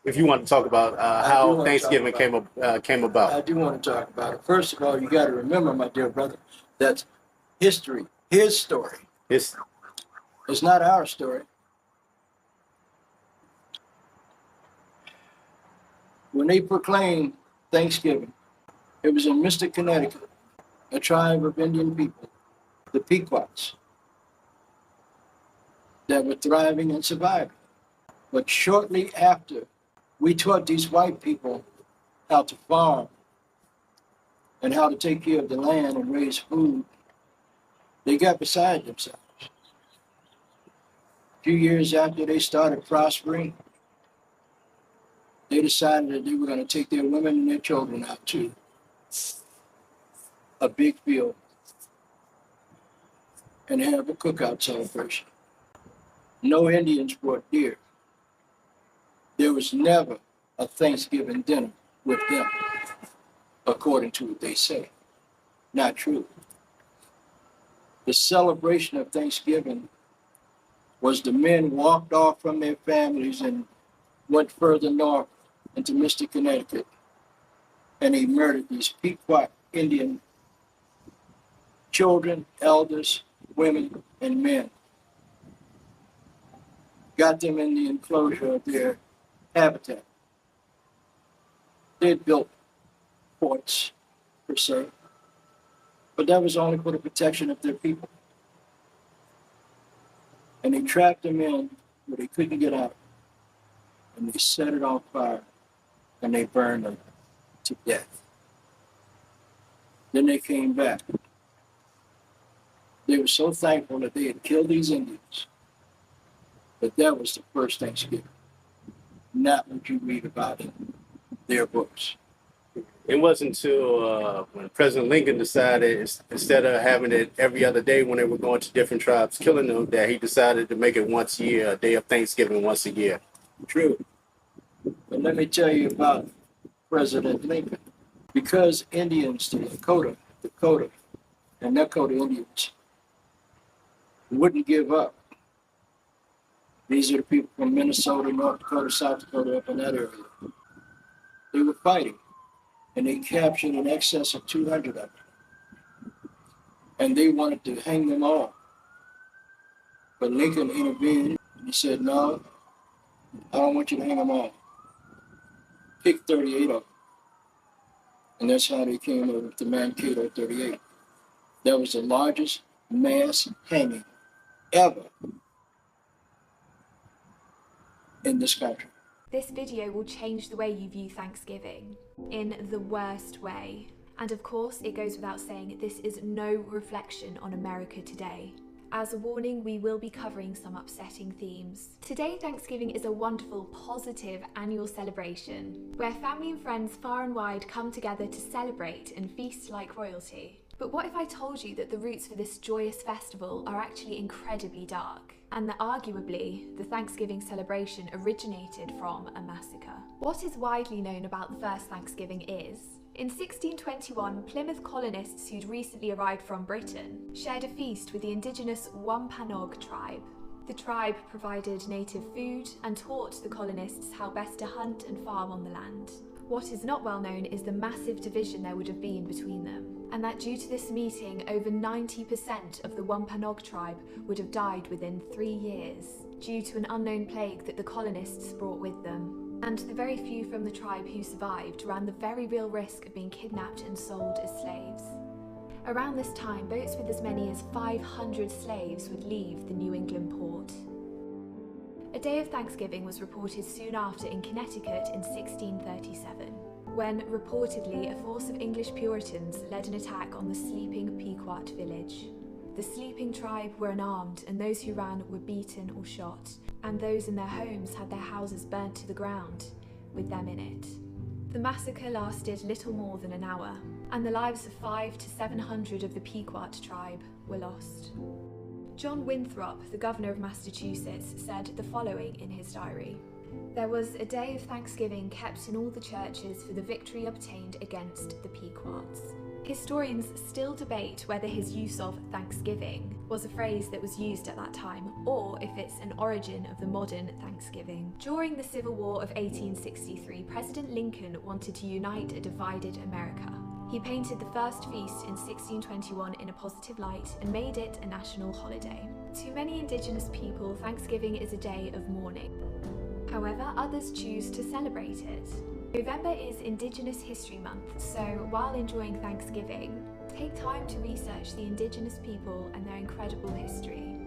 if you want to talk about I do how want to talk Thanksgiving about came I about. do want to talk about it. First of all, you got to remember, my dear brother, that history, his story. It's It's not our story. When they proclaimed Thanksgiving, it was in Mystic, Connecticut, a tribe of Indian people, the Pequots, that were thriving and surviving. But shortly after, we taught these white people how to farm and how to take care of the land and raise food. They got beside themselves. A few years after they started prospering, they decided that they were going to take their women and their children out to a big field and have a cookout celebration. No Indians brought deer. There was never a Thanksgiving dinner with them, according to what they say. Not true. The celebration of Thanksgiving was the men walked off from their families and went further north into Mystic, Connecticut, and he murdered these Pequot Indian children, elders, women, and men. Got them in the enclosure of their habitat. They had built forts, per se, but that was only for the protection of their people. And they trapped them in where they couldn't get out, and they set it on fire, and they burned them to death. Then they came back. They were so thankful that they had killed these Indians, but that was the first Thanksgiving, not what you read about in their books. It wasn't until when President Lincoln decided, instead of having it every other day when they were going to different tribes, killing them, that he decided to make it once a year, a day of Thanksgiving once a year. True. But let me tell you about President Lincoln. Because Indians, the Dakota, and Nakota Indians wouldn't give up. These are the people from Minnesota, North Dakota, South Dakota, up in that area. They were fighting, and they captured in excess of 200 of them. And they wanted to hang them all. But Lincoln intervened, and he said, no, I don't want you to hang them all. Pick 38 of them. And that's how they came up with the Mankato 38. That was the largest mass hanging ever in this country. This video will change the way you view Thanksgiving, in the worst way. And of course, it goes without saying, this is no reflection on America today. As a warning, we will be covering some upsetting themes. Today, Thanksgiving is a wonderful, positive annual celebration, where family and friends far and wide come together to celebrate and feast like royalty. But what if I told you that the roots for this joyous festival are actually incredibly dark, and that arguably the Thanksgiving celebration originated from a massacre? What is widely known about the first Thanksgiving is, in 1621, Plymouth colonists who'd recently arrived from Britain shared a feast with the indigenous Wampanoag tribe. The tribe provided native food and taught the colonists how best to hunt and farm on the land. What is not well known is the massive division there would have been between them, and that due to this meeting, over 90% of the Wampanoag tribe would have died within 3 years, due to an unknown plague that the colonists brought with them. And the very few from the tribe who survived ran the very real risk of being kidnapped and sold as slaves. Around this time, boats with as many as 500 slaves would leave the New England port. A day of Thanksgiving was reported soon after in Connecticut in 1637, when reportedly a force of English Puritans led an attack on the sleeping Pequot village. The sleeping tribe were unarmed, and those who ran were beaten or shot, and those in their homes had their houses burnt to the ground, with them in it. The massacre lasted little more than an hour, and the lives of 500 to 700 of the Pequot tribe were lost. John Winthrop, the governor of Massachusetts, said the following in his diary: "There was a day of Thanksgiving kept in all the churches for the victory obtained against the Pequots." Historians still debate whether his use of Thanksgiving was a phrase that was used at that time, or if it's an origin of the modern Thanksgiving. During the Civil War of 1863, President Lincoln wanted to unite a divided America. He painted the first feast in 1621 in a positive light and made it a national holiday. To many Indigenous people, Thanksgiving is a day of mourning. However, others choose to celebrate it. November is Indigenous History Month, so while enjoying Thanksgiving, take time to research the Indigenous people and their incredible history.